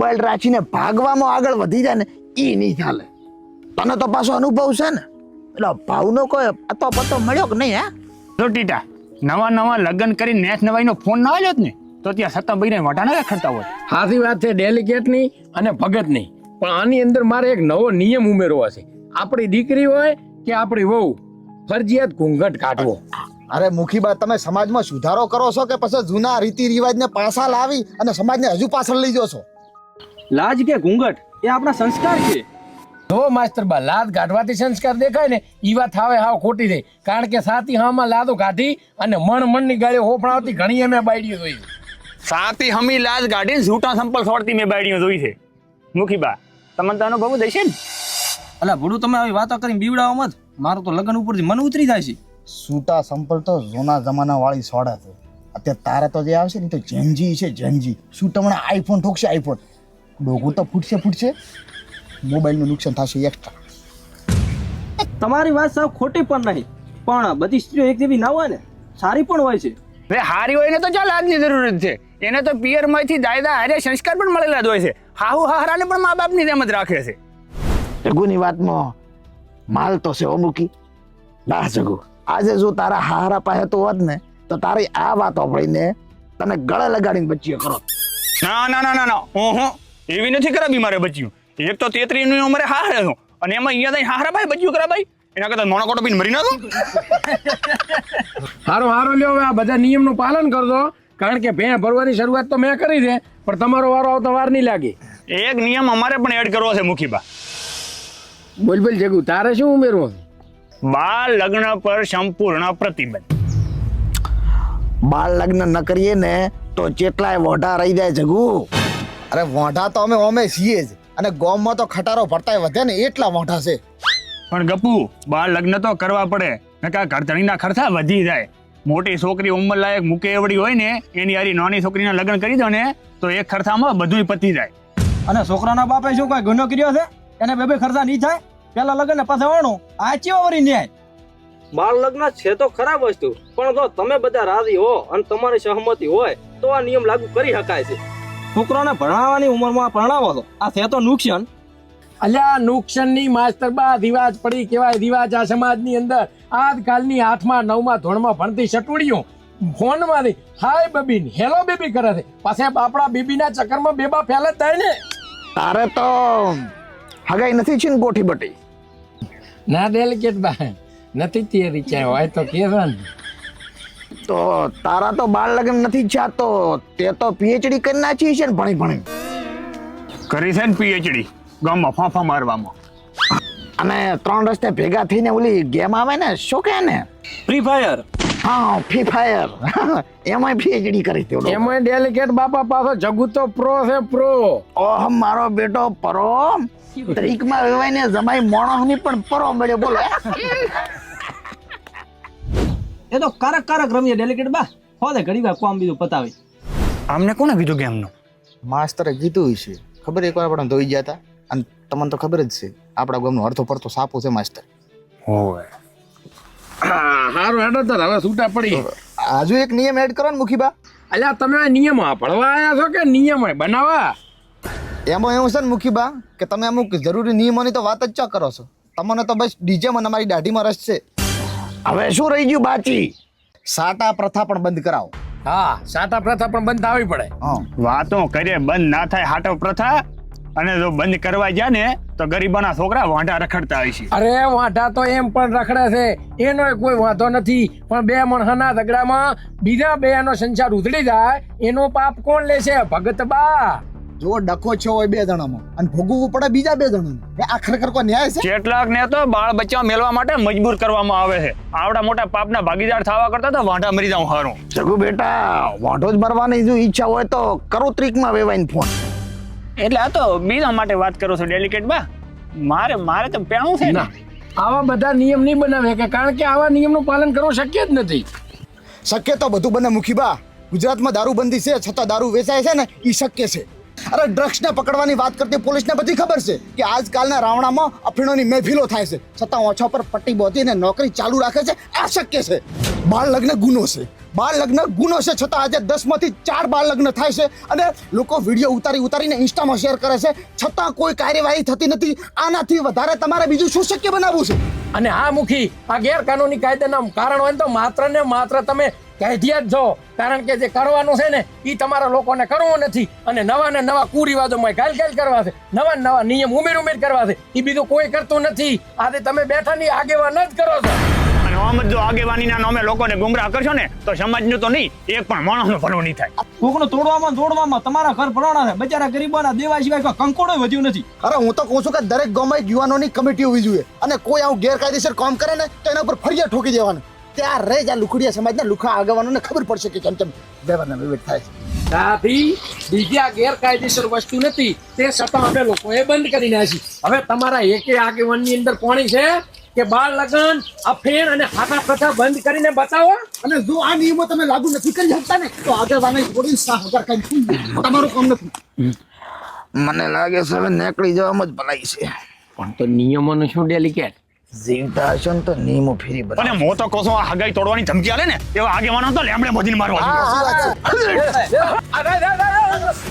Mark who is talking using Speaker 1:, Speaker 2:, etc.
Speaker 1: Mobile રાખીને ભાગવામાં આગળ વધી જાય ને ઈ નહીં ચાલે. તને તો પાછો અનુભવ છે ને, એટલે ભાવનો કોઈ અતો પતો મળ્યો કે નહીં?
Speaker 2: તો ટીટા નવા લગ્ન કરી નેસ નવાઈનો ફોન ના આવ્યો જ ને તો ત્યાં સત્તા ભાઈને વટા ના ખરતા હોય.
Speaker 3: સાચી વાત છે ડેલિકેટની અને ભગતની. પણ આની અંદર મારે એક નવો નિયમ ઉમેરવો છે. આપણી દીકરી હોય કે આપણી વહુ, ફરજિયાત ઘૂંઘટ કાઢવો.
Speaker 4: અરે મુખીબા, તમે સમાજમાં સુધારો કરો છો કે પછી જૂના રીતિ રિવાજને પાછા લાવી અને સમાજને હજુ પાછળ લઈ જશો?
Speaker 5: લાજ કે ઘૂંઘટ એ આપણા સંસ્કાર છે.
Speaker 3: જો માસ્ટર બા લાદ કાઢવાથી સંસ્કાર દેખાય ને ઈ વાત હાવે હાવ ખોટી થઈ. કારણ કે સાતી હામાં લાદો કાઢી અને મણની ગાળીઓ હોફળાવતી ઘણી અમે બાયડીઓ જોઈ.
Speaker 2: સાતી હમી લાજ ગાડીને ઝૂટા સંપલ છોડતી મેં બાયડીઓ જોઈ છે. મુખીબા તમને તો અનુભવ દેશે ને.
Speaker 5: અલા ભૂડું, તમે આવી વાતો કરીને બીવડાવો મત. મારું તો લગ્ન ઉપરથી મન ઉતરી જાય છે.
Speaker 4: સૂટા સંપલ તો જૂના જમાના વાળી સોડા છે. અત્યારે તારે તો જે આવશે ને તો જેનજી છે, જેનજી. શું તમને આઈફોન ઠોકશે? આઈફોન ડોગું તો ફૂટશે, મોબાઈલનું નુકસાન થશે એક્સ્ટ્રા.
Speaker 5: તમારી વાત સાવ ખોટી પણ નહીં, પણ બધી સ્ત્રીઓ એક જેવી ના હોય ને, સારી પણ હોય છે.
Speaker 2: હવે હારી હોય ને તો ચાલ આજની જરૂરત છે. એને તો પિયરમાંથી દાયદા હારે સંસ્કાર પણ મળેલા જ હોય છે. હાહુ હાહરાને પણ મા બાપની જેમ જ રાખે છે.
Speaker 1: જગુની વાતમાં માલ તો છે મૂકી. ના જગુ, આજે જો તારા હારા પાસે તો હોત ને તો તારી આ વાત સાંભળીને તને ગળે લગાડીને બચ્ચીઓ કરો.
Speaker 2: ના ઓહો, એવી નથી કરાવી મારે બચ્યું. એક તો 33 ની ઉંમરે હારે છું અને એમાં અહીંયા થઈ હારા ભાઈ બચ્યું કરા ભાઈ. એના કરતા મોણોકોટો પીને મરી ના દો.
Speaker 3: હારો લ્યો, હવે આ બધા નિયમનું પાલન કરજો. કારણ કે ભેં ભરવાની શરૂઆત તો મેં કરી છે, પણ તમારો વારો આવતા વાર નહીં લાગે.
Speaker 2: એક નિયમ અમારે પણ એડ કરવો છે મુખીબા.
Speaker 3: બોલ જગુ, તારે શું ઉમેરવું?
Speaker 2: બાળ લગ્ન પર સંપૂર્ણ પ્રતિબંધ.
Speaker 1: બાળ લગ્ન ન કરીએ ને તો કેટલાય વોઢા રહી જાય જગુ.
Speaker 4: અરે વોઢા તો અમે છીએ જ, અને ગામમાં તો ખટારો ભરતાય વધે ને એટલા વોઢા છે.
Speaker 2: પણ ગપુ, બાળ લગ્ન તો કરવા પડે, નકા ઘરધણીના ખર્ચા વધી જાય. મોટી છોકરી ઉંમર લાયક મૂકે એવડી હોય ને એની હારી નાની છોકરીના લગ્ન કરી દો ને તો એક ખર્ચામાં બધુંય પતી જાય.
Speaker 5: અને છોકરાના બાપે શું કોઈ ગુનો કર્યો છે? એને બે ખર્ચા નહીં થાય? પેલા લગ્ન ને પાછા વાણું, આ ચેવો વરી ન્યાય? બાળ લગ્ન છે તો ખરાબ વસ્તુ, પણ જો તમે બધા રાજી હો અને તમારી સહમતિ હોય તો આ નિયમ લાગુ કરી શકાય છે. છોકરાને ભણાવવાની ઉંમરમાં ભણાવો છો, આ છે તો નુકસાન.
Speaker 3: અલ્યા નુકસાનની માસ્ટર બા રિવાજ પડી કેવાય રિવાજ આ સમાજની અંદર. આજકાલની 8મા 9મા ધોરણમાં ભણતી સટુડીઓ ફોનમાંથી હાય બેબી હેલો બેબી કરે છે. પાછા આપણા બેબીના ચક્કરમાં બેબા ફેલ જ થાય ને.
Speaker 1: તારે તો હગાઈ નથી છે ને ગોઠી બટી?
Speaker 3: ના ડેલિકેટ બા નથી તે રીચાય હોય તો કેવા ને.
Speaker 1: તો તારા તો બાળ લગ્ન નથી ચાહતો, તે તો પીએચડી કરી નાખી છે ને ભણી.
Speaker 2: કરી છે ને પીએચડી ગામમાં ફાંફા મારવામાં.
Speaker 1: અને 3 રસ્તે ભેગા થઈને ઓલી ગેમ આવે ને, શું કહે ને,
Speaker 5: ફ્રી ફાયર.
Speaker 1: હા ફ્રી ફાયર, એમાં પીએચડી કરી તે.
Speaker 3: એમાં ડેલિકેટ બાપા પાછો જગુ તો પ્રો છે, પ્રો.
Speaker 1: ઓહ મારો બેટો પરો ત્રીકમાં વેવાઈને જમાઈ મોણસની પણ પરો મળ્યો. બોલો
Speaker 5: એ તો કારક રમીએ ડેલિકેટ બા. હોદે ઘડી વાર કામ બીજું પતાવી.
Speaker 2: આમને કોને કીધું ગેમનું?
Speaker 4: માસ્તરે કીધું છે, ખબર એકવાર આપણે ધોઈ ગયા હતા, અને તમને તો ખબર જ છે આપણા ગામનો અડધો પડતો સાપો છે માસ્તર.
Speaker 2: હોય
Speaker 3: હારું હેડો તો હવે છૂટા પડી.
Speaker 4: આજુ એક નિયમ એડ કરો ને મુખીબા.
Speaker 3: અલ્યા તમે નિયમો ભણવા આવ્યા છો કે નિયમો બનાવવા?
Speaker 4: એમાં એવું છે ને મુખીબા કે તમે અમુક જરૂરી નિયમોની તો વાત જ ચા કરો છો. તમને તો બસ ડીજે માં અમારી દાઢીમાં રસ છે.
Speaker 1: હવે શું રહી ગયું બાકી?
Speaker 4: સાટા પ્રથા પણ બંધ કરાવો.
Speaker 3: હા, સાટા પ્રથા પણ બંધ આવવી પડે.
Speaker 2: વાતો કરે બંધ ના થાય હાટો પ્રથા. અને જો બંધ કરવા જાય ને તો ગરીબાના છોકરા વાંઢા રખડતા હોય છે.
Speaker 3: અરે વાંઢા તો એમ પણ રખડે છે, એનો કોઈ વાંધો નથી. પણ બે મણહાના ઝઘડામાં બીજા બે નો સંસાર ઉધડી જાય એનો પાપ કોણ લેશે? ભગત બા.
Speaker 4: જો ડખો છો હોય 2 જણામાં અને ભોગવવું પડે બીજા 2 જણાને, આ ખરેખર કોઈ ન્યાય છે?
Speaker 2: કેટલાક ને તો બાળ બચ્ચા મેળવા માટે મજબૂર કરવામાં આવે છે. આવડા મોટા પાપના ભાગીદાર થવા કરતા તો વાંઢા મરી જાવ હારું.
Speaker 1: જગુ બેટા, વાંઢો જ મરવાની જો ઈચ્છા હોય તો કરો ત્રીકમાં વેવાઈને ફોન.
Speaker 2: એટલે આ તો બીજા માટે વાત કરો છો ડેલિકેટ બા. મારે તો પેણું છે ને.
Speaker 3: આવા બધા નિયમ નહીં બનાવે કે કારણ કે આવા નિયમનું પાલન કરવું શક્ય જ નથી.
Speaker 4: શક્ય તો બધું બને મુખીબા. ગુજરાતમાં દારૂબંધી છે છતાં દારૂ વેચાય છે ને એ શક્ય છે. અરે ડ્રગ્સને પકડવાની વાત કરતી પોલીસને બધી ખબર છે કે આજકાલના રાવણામાં અફીણોની મહેફિલો થાય છે, છતાં ઓછા પર પટ્ટી બોધીને નોકરી ચાલુ રાખે છે. આ શક્ય છે. બાળ લગ્ન ગુનો છે. બાળ લગ્ન ગુનો છે, છતાં આજે 10માંથી 4 બાળ લગ્ન થાય છે અને લોકો વિડીયો ઉતારીને ઇન્સ્ટામાં શેર કરે છે, છતાં કોઈ કાર્યવાહી થતી નથી. આનાથી વધારે તમારે બીજું શું શક્ય બનાવવું છે?
Speaker 3: અને આ મુખી આ ગેરકાનૂની કાયદાના કારણ હોય ને તો માત્ર ને માત્ર તમે કાઢ્યા જ જો. કારણ કે જે કરવાનું છે ને એ તમારા લોકોને કરવું નથી અને નવા ને નવા કુરિવાજોમાં ગાલ કરવા છે, નવા ને નવા નિયમ ઉમેર કરવા છે. એ બીજું કોઈ કરતું નથી. આજે તમે બેઠાની આગેવાન જ કરો છો.
Speaker 2: અને આમ જ જો આગેવાનીના નામે લોકોને ગુમરાહ કરશો ને તો સમાજનું તો નહીં, એક પણ માણસનો ભલો નહીં થાય.
Speaker 5: કોકને તોડવામાં તમારા ઘર ભરવાના છે. બચારા ગરીબોના દેવા સિવાય કોઈ કંકોડો વધ્યું નથી.
Speaker 4: અરે હું તો કહું છું કે દરેક ગામમાં એક યુવાનોની કમિટી હોવી જોઈએ અને કોઈ આવું ગેરકાયદેસર કામ કરે ને તો એના ઉપર ફરિયાદ ઠોકી દેવાનું. ત્યાં રહે જ આ લુખડિયા સમાજના લુખા આગેવાનોને ખબર પડશે કે કેમ વ્યવહારના વિવેક થાય છે.
Speaker 3: ત્યાંથી બીજી આ ગેરકાયદેસર વસ્તુ નથી તે છતાં અમે લોકોએ બંધ કરી નાખી. હવે તમારા એકે આગેવાનની અંદર કોણી છે કે બાળ લગ્ન, અફેણ અને હાથા પ્રથા બંધ કરીને બતાવો.
Speaker 4: અને જો આ નિયમો તમે લાગુ નથી કરી શકતા ને તો આગેવાને થોડી 6000 કઈ તમારું કામ નથી.
Speaker 1: મને લાગે છે હવે નીકળી જવામાં જ ભલાઈ છે.
Speaker 3: પણ તો નિયમોનું શું ડેલિકેટ?
Speaker 1: જીવતા હશો ને તો નિયમો ફેરી
Speaker 2: અને
Speaker 1: બનાવો.
Speaker 2: હું તો કહું છું આ હગાઈ તોડવાની ધમકી આલે ને એવા આગેવાનો તો લેમડે બધીને મારવા જોઈએ.
Speaker 4: હા, વાત છે.